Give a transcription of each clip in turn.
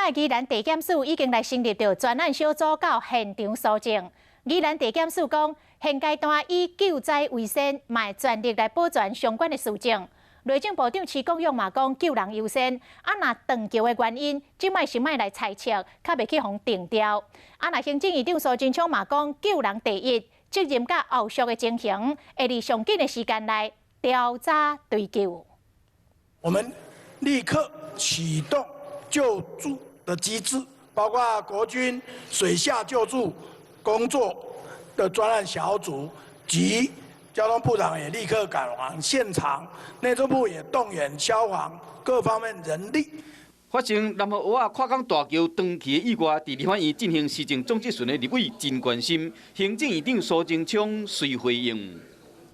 摆，宜兰地检署已经来成立着专案小组到现场搜证。宜兰地检署讲，现阶段以救灾为先，卖全力来保全相关的事情。内政部长徐国勇嘛讲，救人优先。若断桥的原因，即卖是卖来猜测，较袂去互定调。若行政院长苏贞昌嘛讲，救人第一，责任甲后续的情形，会伫上紧的时间内调查追究。我们立刻启动救助的机制，包括国军水下救助工作的专案小组及交通部长也立刻赶往现场，内政部也动员消防各方面人力。发生南河澳仔跨港大桥断去的意外，伫立法院进行施政总质询的立委真关心，行政院长苏贞昌随回应：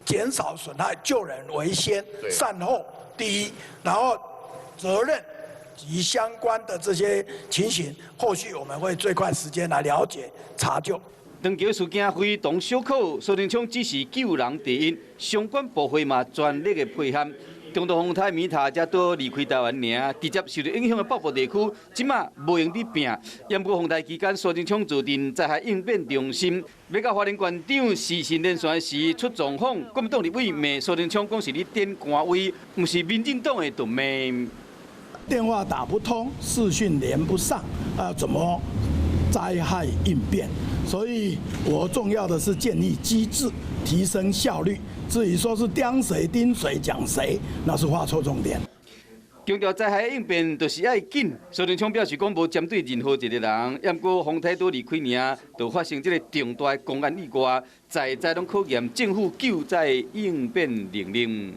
减少损害，救人为先，善后第一，然后责任及相关的这些情形，后续我们会最快时间来了解查究。断桥事件非同小可，苏贞昌只是救人第一，相关部会嘛全力的配合。中度风台米塔才倒离开台湾尔，直接受到影响的北部地区，即马无用伫拼。延过风台期间，苏贞昌驻定灾害应变中心，要甲花莲县长视讯连线时出状况，国民党立委骂苏贞昌讲是你点官威，毋是民进党的盾面。电话打不通，视讯连不上，怎么灾害应变？所以我重要的是建立机制，提升效率。至于说是刁谁、盯谁、讲谁，那是画错重点。强调灾害应变就是要紧。苏贞昌表示讲无针对任何一个人，也毋过风台都离开尔，就发生这个重大的公安意外，在拢考验政府救灾应变能力。